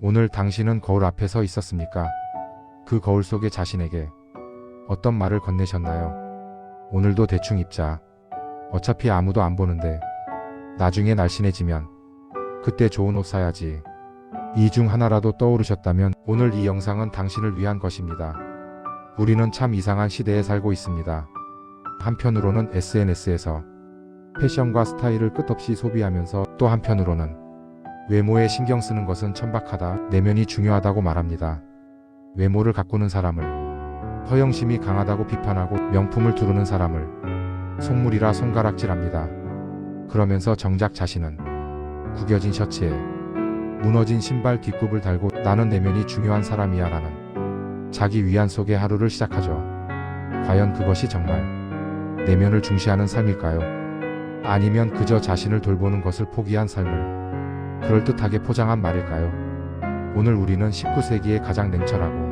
오늘 당신은 거울 앞에 서 있었습니까? 그 거울 속에 자신에게 어떤 말을 건네셨나요? 오늘도 대충 입자. 어차피 아무도 안 보는데. 나중에 날씬해지면 그때 좋은 옷 사야지. 이 중 하나라도 떠오르셨다면 오늘 이 영상은 당신을 위한 것입니다. 우리는 참 이상한 시대에 살고 있습니다. 한편으로는 SNS에서 패션과 스타일을 끝없이 소비하면서 또 한편으로는 외모에 신경 쓰는 것은 천박하다, 내면이 중요하다고 말합니다. 외모를 가꾸는 사람을, 허영심이 강하다고 비판하고 명품을 두르는 사람을 속물이라 손가락질합니다. 그러면서 정작 자신은 구겨진 셔츠에 무너진 신발 뒷굽을 달고 나는 내면이 중요한 사람이야 라는 자기 위안 속의 하루를 시작하죠. 과연 그것이 정말 내면을 중시하는 삶일까요? 아니면 그저 자신을 돌보는 것을 포기한 삶을 그럴듯하게 포장한 말일까요? 오늘 우리는 19세기의 가장 냉철하고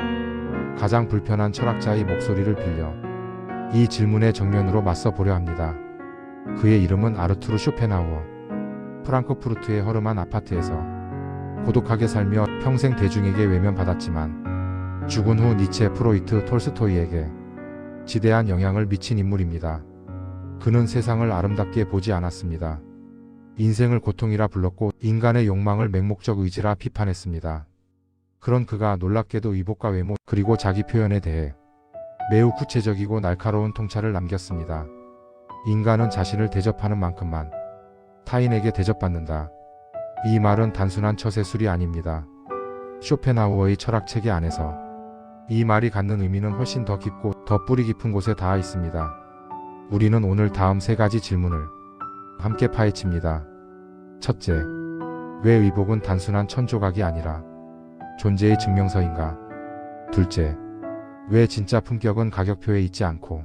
가장 불편한 철학자의 목소리를 빌려 이 질문의 정면으로 맞서 보려 합니다. 그의 이름은 아르투르 쇼펜하우어. 프랑크푸르트의 허름한 아파트에서 고독하게 살며 평생 대중에게 외면받았지만 죽은 후 니체, 프로이트, 톨스토이에게 지대한 영향을 미친 인물입니다. 그는 세상을 아름답게 보지 않았습니다. 인생을 고통이라 불렀고 인간의 욕망을 맹목적 의지라 비판했습니다. 그런 그가 놀랍게도 의복과 외모 그리고 자기 표현에 대해 매우 구체적이고 날카로운 통찰을 남겼습니다. 인간은 자신을 대접하는 만큼만 타인에게 대접받는다. 이 말은 단순한 처세술이 아닙니다. 쇼펜하우어의 철학체계 안에서 이 말이 갖는 의미는 훨씬 더 깊고 더 뿌리 깊은 곳에 닿아 있습니다. 우리는 오늘 다음 세 가지 질문을 함께 파헤칩니다. 첫째, 왜 의복은 단순한 천조각이 아니라 존재의 증명서인가? 둘째, 왜 진짜 품격은 가격표에 있지 않고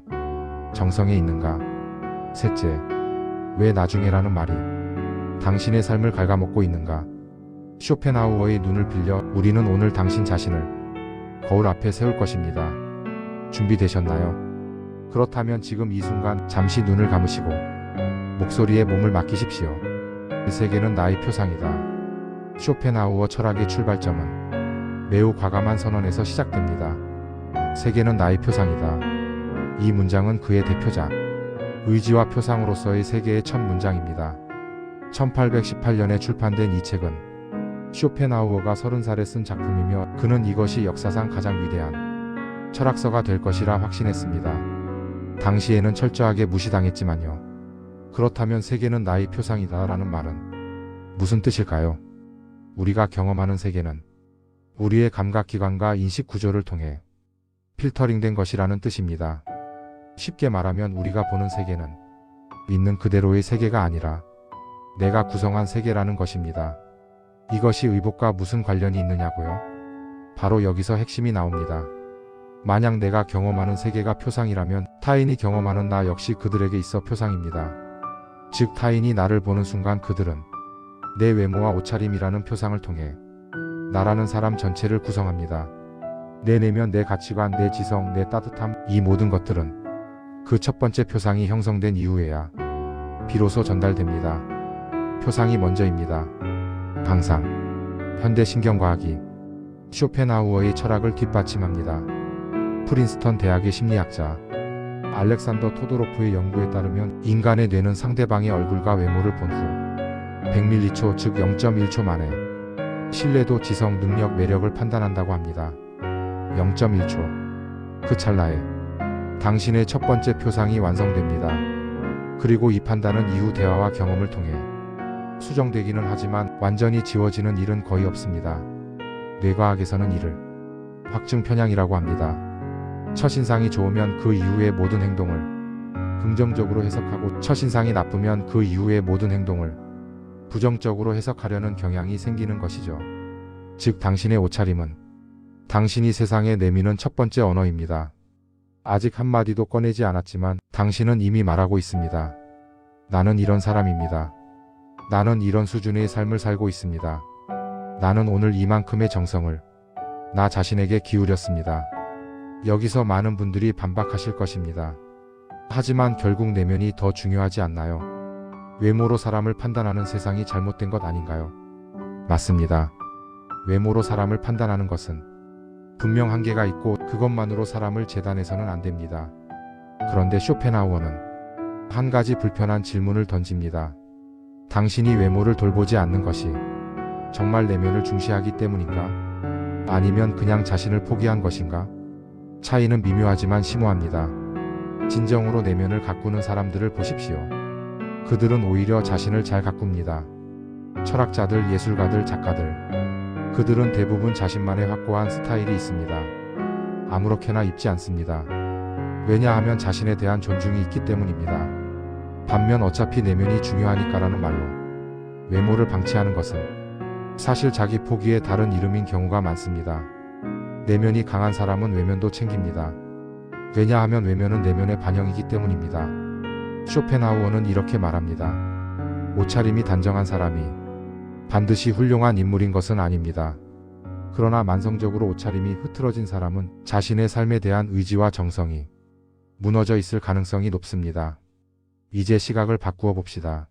정성에 있는가? 셋째, 왜 나중에라는 말이 당신의 삶을 갉아먹고 있는가? 쇼펜하우어의 눈을 빌려 우리는 오늘 당신 자신을 거울 앞에 세울 것입니다. 준비되셨나요? 그렇다면 지금 이 순간 잠시 눈을 감으시고 목소리에 몸을 맡기십시오. 세계는 나의 표상이다. 쇼펜하우어 철학의 출발점은 매우 과감한 선언에서 시작됩니다. 세계는 나의 표상이다. 이 문장은 그의 대표작 의지와 표상으로서의 세계의 첫 문장입니다. 1818년에 출판된 이 책은 쇼펜하우어가 30살에 쓴 작품이며 그는 이것이 역사상 가장 위대한 철학서가 될 것이라 확신했습니다. 당시에는 철저하게 무시당했지만요. 그렇다면 세계는 나의 표상이다 라는 말은 무슨 뜻일까요? 우리가 경험하는 세계는 우리의 감각기관과 인식구조를 통해 필터링된 것이라는 뜻입니다. 쉽게 말하면 우리가 보는 세계는 있는 그대로의 세계가 아니라 내가 구성한 세계라는 것입니다. 이것이 의복과 무슨 관련이 있느냐고요? 바로 여기서 핵심이 나옵니다. 만약 내가 경험하는 세계가 표상이라면 타인이 경험하는 나 역시 그들에게 있어 표상입니다. 즉 타인이 나를 보는 순간 그들은 내 외모와 옷차림이라는 표상을 통해 나라는 사람 전체를 구성합니다. 내 내면, 내 가치관, 내 지성, 내 따뜻함, 이 모든 것들은 그 첫 번째 표상이 형성된 이후에야 비로소 전달됩니다. 표상이 먼저입니다. 항상 현대 신경과학이 쇼펜하우어의 철학을 뒷받침합니다. 프린스턴 대학의 심리학자 알렉산더 토도로프의 연구에 따르면 인간의 뇌는 상대방의 얼굴과 외모를 본 후 100m초 즉 0.1초 만에 신뢰도, 지성, 능력, 매력을 판단한다고 합니다. 0.1초. 그 찰나에 당신의 첫 번째 표상이 완성됩니다. 그리고 이 판단은 이후 대화와 경험을 통해 수정되기는 하지만 완전히 지워지는 일은 거의 없습니다. 뇌과학에서는 이를 확증 편향이라고 합니다. 첫인상이 좋으면 그 이후의 모든 행동을 긍정적으로 해석하고 첫인상이 나쁘면 그 이후의 모든 행동을 부정적으로 해석하려는 경향이 생기는 것이죠. 즉 당신의 옷차림은 당신이 세상에 내미는 첫 번째 언어입니다. 아직 한마디도 꺼내지 않았지만 당신은 이미 말하고 있습니다. 나는 이런 사람입니다. 나는 이런 수준의 삶을 살고 있습니다. 나는 오늘 이만큼의 정성을 나 자신에게 기울였습니다. 여기서 많은 분들이 반박하실 것입니다. 하지만 결국 내면이 더 중요하지 않나요? 외모로 사람을 판단하는 세상이 잘못된 것 아닌가요? 맞습니다. 외모로 사람을 판단하는 것은 분명 한계가 있고 그것만으로 사람을 재단해서는 안 됩니다. 그런데 쇼펜하우어는 한 가지 불편한 질문을 던집니다. 당신이 외모를 돌보지 않는 것이 정말 내면을 중시하기 때문인가? 아니면 그냥 자신을 포기한 것인가? 차이는 미묘하지만 심오합니다. 진정으로 내면을 가꾸는 사람들을 보십시오. 그들은 오히려 자신을 잘 가꿉니다. 철학자들, 예술가들, 작가들. 그들은 대부분 자신만의 확고한 스타일이 있습니다. 아무렇게나 입지 않습니다. 왜냐하면 자신에 대한 존중이 있기 때문입니다. 반면 어차피 내면이 중요하니까라는 말로 외모를 방치하는 것은 사실 자기 포기의 다른 이름인 경우가 많습니다. 내면이 강한 사람은 외면도 챙깁니다. 왜냐하면 외면은 내면의 반영이기 때문입니다. 쇼펜하우어는 이렇게 말합니다. 옷차림이 단정한 사람이 반드시 훌륭한 인물인 것은 아닙니다. 그러나 만성적으로 옷차림이 흐트러진 사람은 자신의 삶에 대한 의지와 정성이 무너져 있을 가능성이 높습니다. 이제 시각을 바꾸어 봅시다.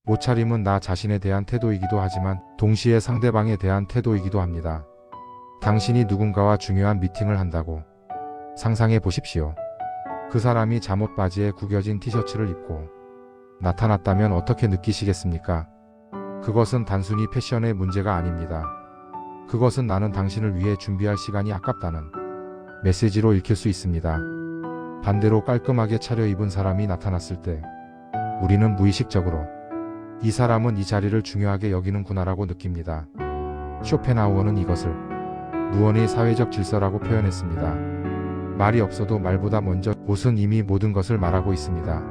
옷차림은 나 자신에 대한 태도이기도 하지만 동시에 상대방에 대한 태도이기도 합니다. 당신이 누군가와 중요한 미팅을 한다고 상상해 보십시오. 그 사람이 잠옷 바지에 구겨진 티셔츠를 입고 나타났다면 어떻게 느끼시겠습니까? 그것은 단순히 패션의 문제가 아닙니다. 그것은 나는 당신을 위해 준비할 시간이 아깝다는 메시지로 읽힐 수 있습니다. 반대로 깔끔하게 차려입은 사람이 나타났을 때 우리는 무의식적으로 이 사람은 이 자리를 중요하게 여기는구나라고 느낍니다. 쇼펜하우어는 이것을 무언의 사회적 질서라고 표현했습니다. 말이 없어도 말보다 먼저 옷은 이미 모든 것을 말하고 있습니다.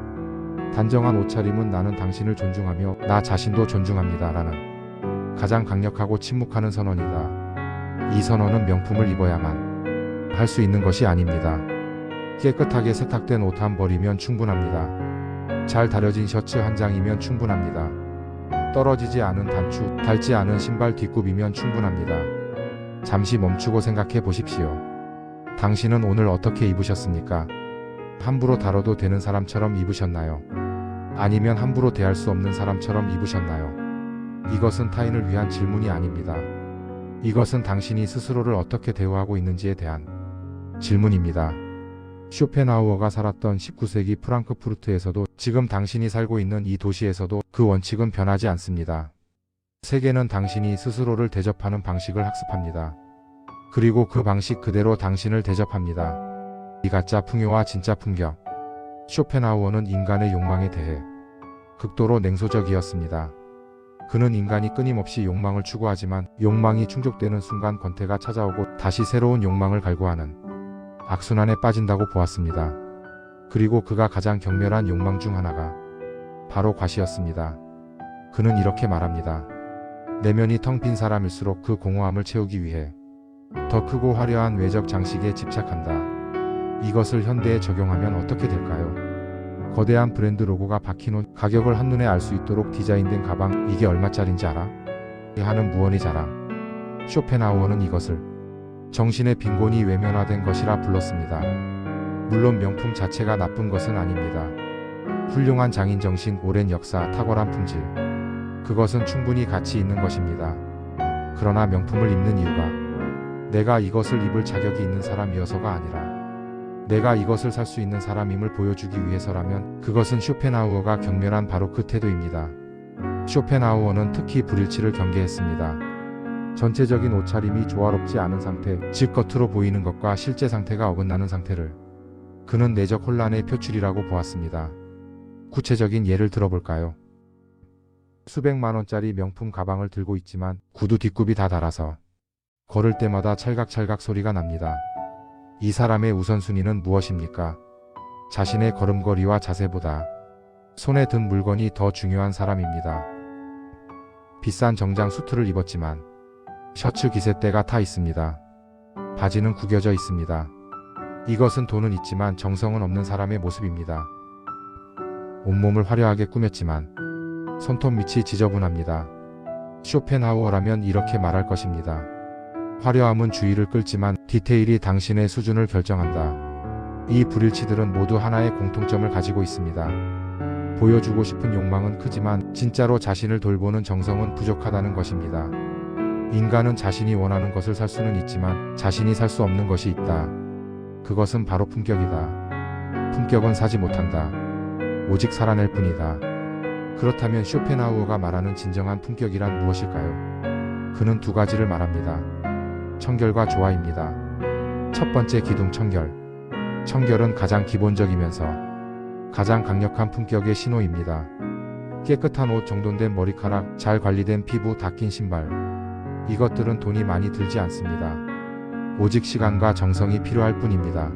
단정한 옷차림은 나는 당신을 존중하며 나 자신도 존중합니다 라는 가장 강력하고 침묵하는 선언이다. 이 선언은 명품을 입어야만 할 수 있는 것이 아닙니다. 깨끗하게 세탁된 옷 한 벌이면 충분합니다. 잘 다려진 셔츠 한 장이면 충분합니다. 떨어지지 않은 단추, 닳지 않은 신발 뒷굽이면 충분합니다. 잠시 멈추고 생각해 보십시오. 당신은 오늘 어떻게 입으셨습니까? 함부로 다뤄도 되는 사람처럼 입으셨나요? 아니면 함부로 대할 수 없는 사람처럼 입으셨나요? 이것은 타인을 위한 질문이 아닙니다. 이것은 당신이 스스로를 어떻게 대우하고 있는지에 대한 질문입니다. 쇼펜하우어가 살았던 19세기 프랑크푸르트에서도 지금 당신이 살고 있는 이 도시에서도 그 원칙은 변하지 않습니다. 세계는 당신이 스스로를 대접하는 방식을 학습합니다. 그리고 그 방식 그대로 당신을 대접합니다. 이 가짜 풍요와 진짜 품격. 쇼펜하우어는 인간의 욕망에 대해 극도로 냉소적이었습니다. 그는 인간이 끊임없이 욕망을 추구하지만 욕망이 충족되는 순간 권태가 찾아오고 다시 새로운 욕망을 갈구하는 악순환에 빠진다고 보았습니다. 그리고 그가 가장 경멸한 욕망 중 하나가 바로 과시였습니다. 그는 이렇게 말합니다. 내면이 텅 빈 사람일수록 그 공허함을 채우기 위해 더 크고 화려한 외적 장식에 집착한다. 이것을 현대에 적용하면 어떻게 될까요? 거대한 브랜드 로고가 박힌 옷, 가격을 한눈에 알 수 있도록 디자인된 가방, 이게 얼마짜린지 알아? 하는 무언의 자랑. 쇼펜하우어는 이것을 정신의 빈곤이 외면화된 것이라 불렀습니다. 물론 명품 자체가 나쁜 것은 아닙니다. 훌륭한 장인 정신, 오랜 역사, 탁월한 품질. 그것은 충분히 가치 있는 것입니다. 그러나 명품을 입는 이유가 내가 이것을 입을 자격이 있는 사람이어서가 아니라 내가 이것을 살 수 있는 사람임을 보여주기 위해서라면 그것은 쇼펜하우어가 경멸한 바로 그 태도입니다. 쇼펜하우어는 특히 불일치를 경계했습니다. 전체적인 옷차림이 조화롭지 않은 상태, 즉 겉으로 보이는 것과 실제 상태가 어긋나는 상태를 그는 내적 혼란의 표출이라고 보았습니다. 구체적인 예를 들어볼까요? 수백만 원짜리 명품 가방을 들고 있지만 구두 뒷굽이 다 닳아서 걸을 때마다 찰각찰각 소리가 납니다. 이 사람의 우선순위는 무엇입니까? 자신의 걸음걸이와 자세보다 손에 든 물건이 더 중요한 사람입니다. 비싼 정장 수트를 입었지만 셔츠 기세때가 타 있습니다. 바지는 구겨져 있습니다. 이것은 돈은 있지만 정성은 없는 사람의 모습입니다. 온몸을 화려하게 꾸몄지만 손톱 밑이 지저분합니다. 쇼펜하우어라면 이렇게 말할 것입니다. 화려함은 주의를 끌지만 디테일이 당신의 수준을 결정한다. 이 불일치들은 모두 하나의 공통점을 가지고 있습니다. 보여주고 싶은 욕망은 크지만 진짜로 자신을 돌보는 정성은 부족하다는 것입니다. 인간은 자신이 원하는 것을 살 수는 있지만 자신이 살 수 없는 것이 있다. 그것은 바로 품격이다. 품격은 사지 못한다. 오직 살아낼 뿐이다. 그렇다면 쇼펜하우어가 말하는 진정한 품격이란 무엇일까요? 그는 두 가지를 말합니다. 청결과 조화입니다. 첫 번째 기둥 청결. 청결은 가장 기본적이면서 가장 강력한 품격의 신호입니다. 깨끗한 옷, 정돈된 머리카락, 잘 관리된 피부, 닦인 신발. 이것들은 돈이 많이 들지 않습니다. 오직 시간과 정성이 필요할 뿐입니다.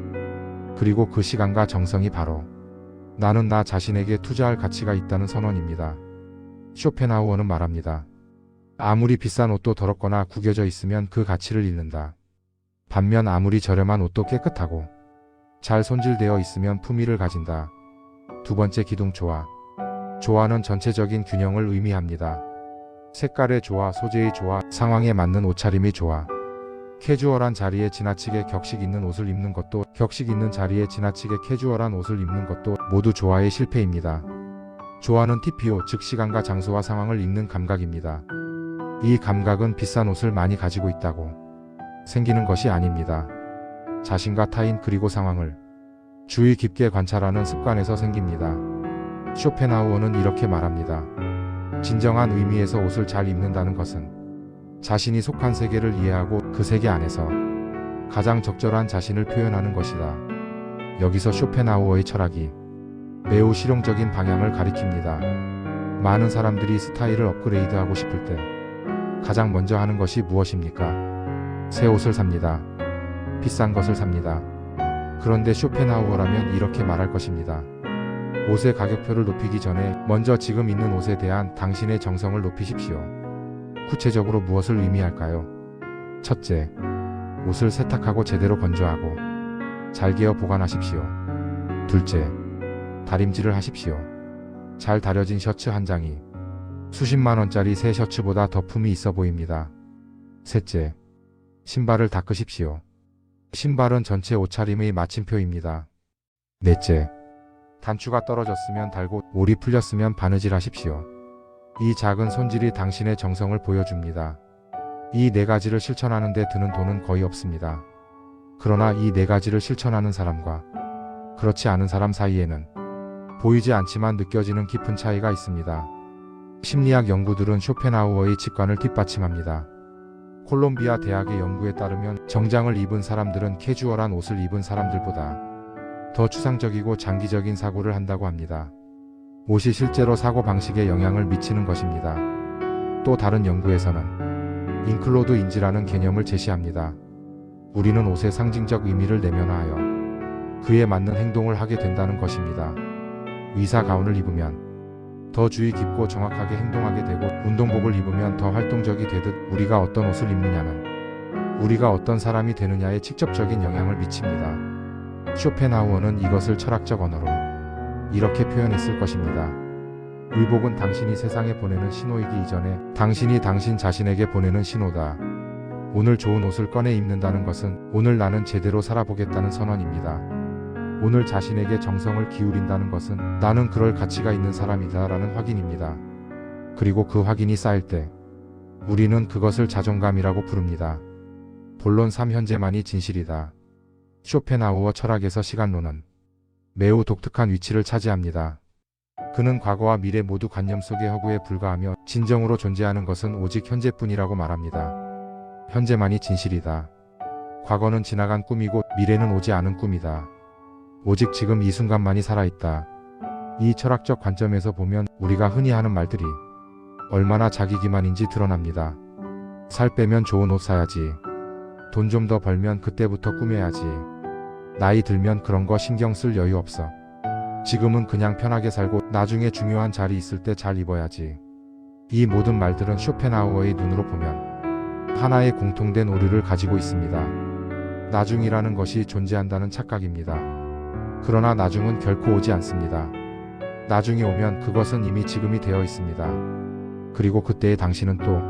그리고 그 시간과 정성이 바로 나는 나 자신에게 투자할 가치가 있다는 선언입니다. 쇼펜하우어는 말합니다. 아무리 비싼 옷도 더럽거나 구겨져 있으면 그 가치를 잃는다. 반면 아무리 저렴한 옷도 깨끗하고 잘 손질되어 있으면 품위를 가진다. 두 번째 기둥 조화. 조화는 전체적인 균형을 의미합니다. 색깔의 조화, 소재의 조화, 상황에 맞는 옷차림의 조화. 캐주얼한 자리에 지나치게 격식 있는 옷을 입는 것도, 격식 있는 자리에 지나치게 캐주얼한 옷을 입는 것도 모두 조화의 실패입니다. 조화는 TPO, 즉 시간과 장소와 상황을 읽는 감각입니다. 이 감각은 비싼 옷을 많이 가지고 있다고 생기는 것이 아닙니다. 자신과 타인 그리고 상황을 주의 깊게 관찰하는 습관에서 생깁니다. 쇼펜하우어는 이렇게 말합니다. 진정한 의미에서 옷을 잘 입는다는 것은 자신이 속한 세계를 이해하고 그 세계 안에서 가장 적절한 자신을 표현하는 것이다. 여기서 쇼펜하우어의 철학이 매우 실용적인 방향을 가리킵니다. 많은 사람들이 스타일을 업그레이드하고 싶을 때 가장 먼저 하는 것이 무엇입니까? 새 옷을 삽니다. 비싼 것을 삽니다. 그런데 쇼펜하우어라면 이렇게 말할 것입니다. 옷의 가격표를 높이기 전에 먼저 지금 있는 옷에 대한 당신의 정성을 높이십시오. 구체적으로 무엇을 의미할까요? 첫째, 옷을 세탁하고 제대로 건조하고 잘 개어 보관하십시오. 둘째, 다림질을 하십시오. 잘 다려진 셔츠 한 장이 수십만 원짜리 새 셔츠보다 더 품이 있어 보입니다. 셋째, 신발을 닦으십시오. 신발은 전체 옷차림의 마침표입니다. 넷째, 단추가 떨어졌으면 달고 올이 풀렸으면 바느질 하십시오. 이 작은 손질이 당신의 정성을 보여줍니다. 이 네 가지를 실천하는 데 드는 돈은 거의 없습니다. 그러나 이 네 가지를 실천하는 사람과 그렇지 않은 사람 사이에는 보이지 않지만 느껴지는 깊은 차이가 있습니다. 심리학 연구들은 쇼펜하우어의 직관을 뒷받침합니다. 콜롬비아 대학의 연구에 따르면 정장을 입은 사람들은 캐주얼한 옷을 입은 사람들보다 더 추상적이고 장기적인 사고를 한다고 합니다. 옷이 실제로 사고 방식에 영향을 미치는 것입니다. 또 다른 연구에서는 인클로드 인지라는 개념을 제시합니다. 우리는 옷의 상징적 의미를 내면화하여 그에 맞는 행동을 하게 된다는 것입니다. 의사 가운을 입으면 더 주의 깊고 정확하게 행동하게 되고 운동복을 입으면 더 활동적이 되듯 우리가 어떤 옷을 입느냐는 우리가 어떤 사람이 되느냐에 직접적인 영향을 미칩니다. 쇼펜하우어는 이것을 철학적 언어로 이렇게 표현했을 것입니다. 의복은 당신이 세상에 보내는 신호이기 이전에 당신이 당신 자신에게 보내는 신호다. 오늘 좋은 옷을 꺼내 입는다는 것은 오늘 나는 제대로 살아보겠다는 선언입니다. 오늘 자신에게 정성을 기울인다는 것은 나는 그럴 가치가 있는 사람이다 라는 확인입니다. 그리고 그 확인이 쌓일 때 우리는 그것을 자존감이라고 부릅니다. 본론 3 현재만이 진실이다. 쇼펜하우어 철학에서 시간론은 매우 독특한 위치를 차지합니다. 그는 과거와 미래 모두 관념 속의 허구에 불과하며 진정으로 존재하는 것은 오직 현재뿐이라고 말합니다. 현재만이 진실이다. 과거는 지나간 꿈이고 미래는 오지 않은 꿈이다. 오직 지금 이 순간만이 살아있다. 이 철학적 관점에서 보면 우리가 흔히 하는 말들이 얼마나 자기 기만인지 드러납니다. 살 빼면 좋은 옷 사야지. 돈 좀 더 벌면 그때부터 꾸며야지. 나이 들면 그런 거 신경 쓸 여유 없어. 지금은 그냥 편하게 살고 나중에 중요한 자리 있을 때 잘 입어야지. 이 모든 말들은 쇼펜하우어의 눈으로 보면 하나의 공통된 오류를 가지고 있습니다. 나중이라는 것이 존재한다는 착각입니다. 그러나 나중은 결코 오지 않습니다. 나중이 오면 그것은 이미 지금이 되어 있습니다. 그리고 그때의 당신은 또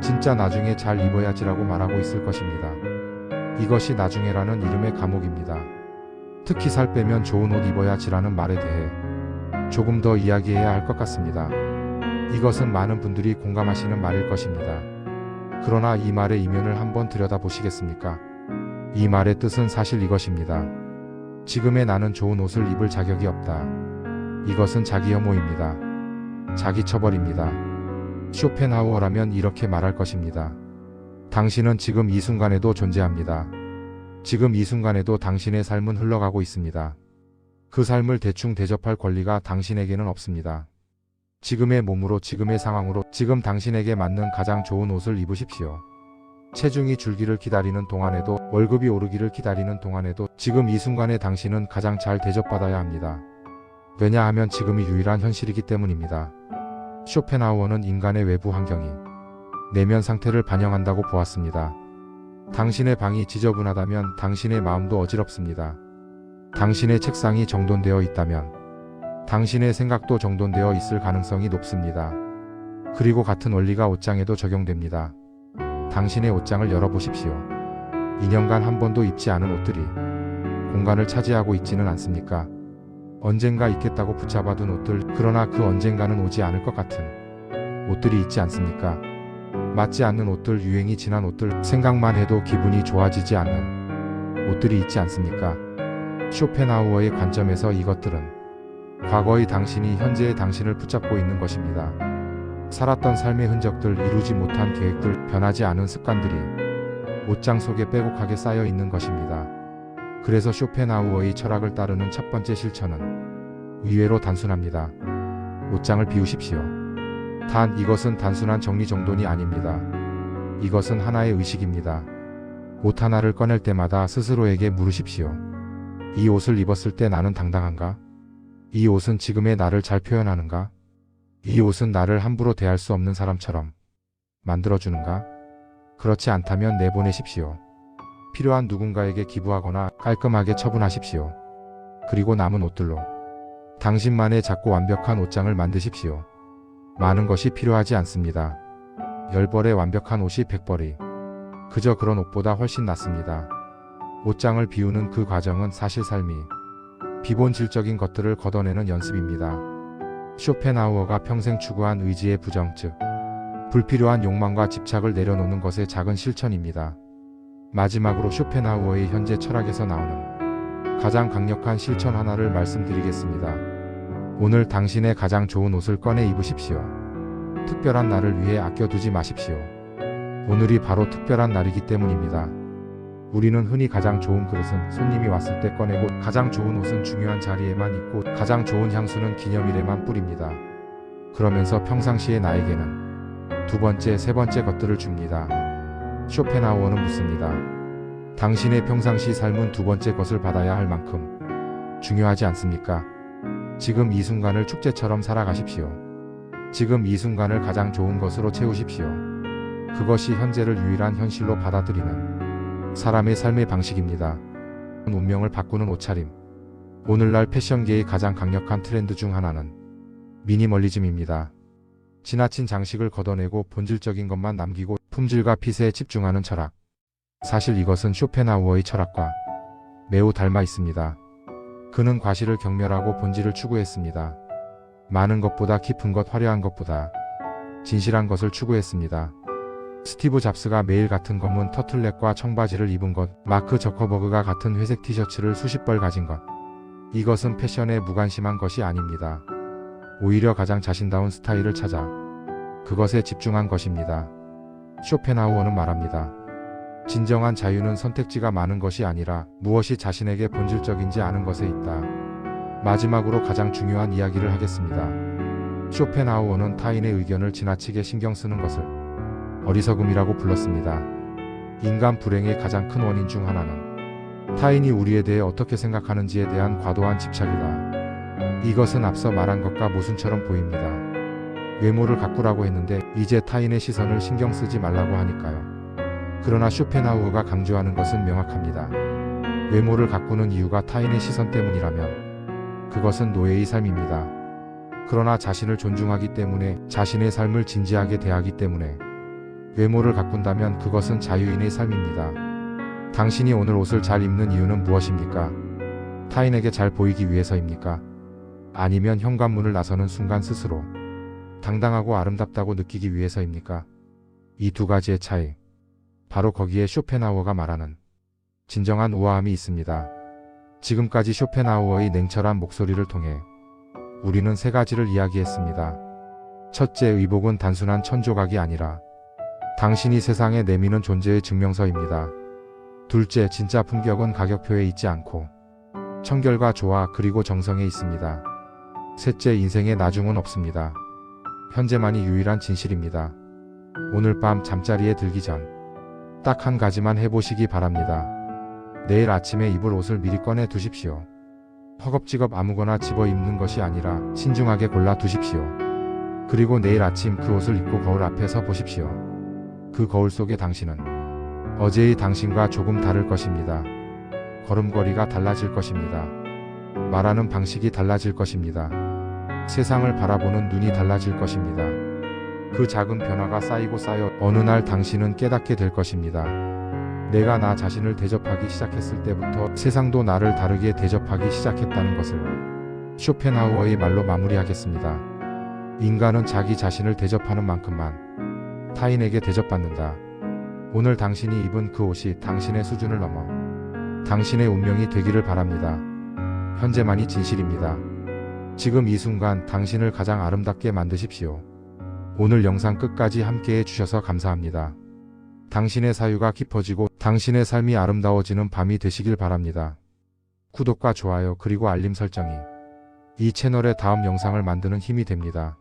진짜 나중에 잘 입어야지라고 말하고 있을 것입니다. 이것이 나중에라는 이름의 감옥입니다. 특히 살 빼면 좋은 옷 입어야지라는 말에 대해 조금 더 이야기해야 할 것 같습니다. 이것은 많은 분들이 공감하시는 말일 것입니다. 그러나 이 말의 이면을 한번 들여다보시겠습니까? 이 말의 뜻은 사실 이것입니다. 지금의 나는 좋은 옷을 입을 자격이 없다. 이것은 자기 혐오입니다. 자기 처벌입니다. 쇼펜하우어라면 이렇게 말할 것입니다. 당신은 지금 이 순간에도 존재합니다. 지금 이 순간에도 당신의 삶은 흘러가고 있습니다. 그 삶을 대충 대접할 권리가 당신에게는 없습니다. 지금의 몸으로, 지금의 상황으로, 지금 당신에게 맞는 가장 좋은 옷을 입으십시오. 체중이 줄기를 기다리는 동안에도, 월급이 오르기를 기다리는 동안에도 지금 이 순간에 당신은 가장 잘 대접받아야 합니다. 왜냐하면 지금이 유일한 현실이기 때문입니다. 쇼펜하우어는 인간의 외부 환경이 내면 상태를 반영한다고 보았습니다. 당신의 방이 지저분하다면 당신의 마음도 어지럽습니다. 당신의 책상이 정돈되어 있다면 당신의 생각도 정돈되어 있을 가능성이 높습니다. 그리고 같은 원리가 옷장에도 적용됩니다. 당신의 옷장을 열어보십시오. 2년간 한 번도 입지 않은 옷들이 공간을 차지하고 있지는 않습니까? 언젠가 입겠다고 붙잡아둔 옷들, 그러나 그 언젠가는 오지 않을 것 같은 옷들이 있지 않습니까? 맞지 않는 옷들, 유행이 지난 옷들, 생각만 해도 기분이 좋아지지 않는 옷들이 있지 않습니까? 쇼펜하우어의 관점에서 이것들은 과거의 당신이 현재의 당신을 붙잡고 있는 것입니다. 살았던 삶의 흔적들, 이루지 못한 계획들, 변하지 않은 습관들이 옷장 속에 빼곡하게 쌓여 있는 것입니다. 그래서 쇼펜하우어의 철학을 따르는 첫 번째 실천은 의외로 단순합니다. 옷장을 비우십시오. 단 이것은 단순한 정리정돈이 아닙니다. 이것은 하나의 의식입니다. 옷 하나를 꺼낼 때마다 스스로에게 물으십시오. 이 옷을 입었을 때 나는 당당한가? 이 옷은 지금의 나를 잘 표현하는가? 이 옷은 나를 함부로 대할 수 없는 사람처럼 만들어주는가? 그렇지 않다면 내보내십시오. 필요한 누군가에게 기부하거나 깔끔하게 처분하십시오. 그리고 남은 옷들로 당신만의 작고 완벽한 옷장을 만드십시오. 많은 것이 필요하지 않습니다. 10벌의 완벽한 옷이 100벌이 그저 그런 옷보다 훨씬 낫습니다. 옷장을 비우는 그 과정은 사실 삶이 비본질적인 것들을 걷어내는 연습입니다. 쇼펜하우어가 평생 추구한 의지의 부정, 즉 불필요한 욕망과 집착을 내려놓는 것의 작은 실천입니다. 마지막으로 쇼펜하우어의 현재 철학에서 나오는 가장 강력한 실천 하나를 말씀드리겠습니다. 오늘 당신의 가장 좋은 옷을 꺼내 입으십시오. 특별한 날을 위해 아껴두지 마십시오. 오늘이 바로 특별한 날이기 때문입니다. 우리는 흔히 가장 좋은 그릇은 손님이 왔을 때 꺼내고, 가장 좋은 옷은 중요한 자리에만 입고, 가장 좋은 향수는 기념일에만 뿌립니다. 그러면서 평상시에 나에게는 두 번째, 세 번째 것들을 줍니다. 쇼펜하우어는 묻습니다. 당신의 평상시 삶은 두 번째 것을 받아야 할 만큼 중요하지 않습니까? 지금 이 순간을 축제처럼 살아가십시오. 지금 이 순간을 가장 좋은 것으로 채우십시오. 그것이 현재를 유일한 현실로 받아들이는 사람의 삶의 방식입니다. 운명을 바꾸는 옷차림. 오늘날 패션계의 가장 강력한 트렌드 중 하나는 미니멀리즘입니다. 지나친 장식을 걷어내고 본질적인 것만 남기고 품질과 핏에 집중하는 철학. 사실 이것은 쇼펜하우어의 철학과 매우 닮아 있습니다. 그는 과실을 경멸하고 본질을 추구했습니다. 많은 것보다 깊은 것, 화려한 것보다 진실한 것을 추구했습니다. 스티브 잡스가 매일 같은 검은 터틀넥과 청바지를 입은 것, 마크 저커버그가 같은 회색 티셔츠를 수십 벌 가진 것. 이것은 패션에 무관심한 것이 아닙니다. 오히려 가장 자신다운 스타일을 찾아 그것에 집중한 것입니다. 쇼펜하우어는 말합니다. 진정한 자유는 선택지가 많은 것이 아니라 무엇이 자신에게 본질적인지 아는 것에 있다. 마지막으로 가장 중요한 이야기를 하겠습니다. 쇼펜하우어는 타인의 의견을 지나치게 신경 쓰는 것을 어리석음이라고 불렀습니다. 인간 불행의 가장 큰 원인 중 하나는 타인이 우리에 대해 어떻게 생각하는지에 대한 과도한 집착이다. 이것은 앞서 말한 것과 모순처럼 보입니다. 외모를 가꾸라고 했는데 이제 타인의 시선을 신경 쓰지 말라고 하니까요. 그러나 쇼펜하우어가 강조하는 것은 명확합니다. 외모를 가꾸는 이유가 타인의 시선 때문이라면 그것은 노예의 삶입니다. 그러나 자신을 존중하기 때문에, 자신의 삶을 진지하게 대하기 때문에 외모를 가꾼다면 그것은 자유인의 삶입니다. 당신이 오늘 옷을 잘 입는 이유는 무엇입니까? 타인에게 잘 보이기 위해서입니까? 아니면 현관문을 나서는 순간 스스로 당당하고 아름답다고 느끼기 위해서입니까? 이 두 가지의 차이. 바로 거기에 쇼펜하우어가 말하는 진정한 우아함이 있습니다. 지금까지 쇼펜하우어의 냉철한 목소리를 통해 우리는 세 가지를 이야기했습니다. 첫째, 의복은 단순한 천조각이 아니라 당신이 세상에 내미는 존재의 증명서입니다. 둘째, 진짜 품격은 가격표에 있지 않고 청결과 조화 그리고 정성에 있습니다. 셋째, 인생의 나중은 없습니다. 현재만이 유일한 진실입니다. 오늘 밤 잠자리에 들기 전 딱 한 가지만 해보시기 바랍니다. 내일 아침에 입을 옷을 미리 꺼내 두십시오. 허겁지겁 아무거나 집어 입는 것이 아니라 신중하게 골라 두십시오. 그리고 내일 아침 그 옷을 입고 거울 앞에 서 보십시오. 그 거울 속의 당신은 어제의 당신과 조금 다를 것입니다. 걸음걸이가 달라질 것입니다. 말하는 방식이 달라질 것입니다. 세상을 바라보는 눈이 달라질 것입니다. 그 작은 변화가 쌓이고 쌓여 어느 날 당신은 깨닫게 될 것입니다. 내가 나 자신을 대접하기 시작했을 때부터 세상도 나를 다르게 대접하기 시작했다는 것을 쇼펜하우어의 말로 마무리하겠습니다. 인간은 자기 자신을 대접하는 만큼만 타인에게 대접받는다. 오늘 당신이 입은 그 옷이 당신의 수준을 넘어 당신의 운명이 되기를 바랍니다. 현재만이 진실입니다. 지금 이 순간 당신을 가장 아름답게 만드십시오. 오늘 영상 끝까지 함께해 주셔서 감사합니다. 당신의 사유가 깊어지고 당신의 삶이 아름다워지는 밤이 되시길 바랍니다. 구독과 좋아요 그리고 알림 설정이 이 채널의 다음 영상을 만드는 힘이 됩니다.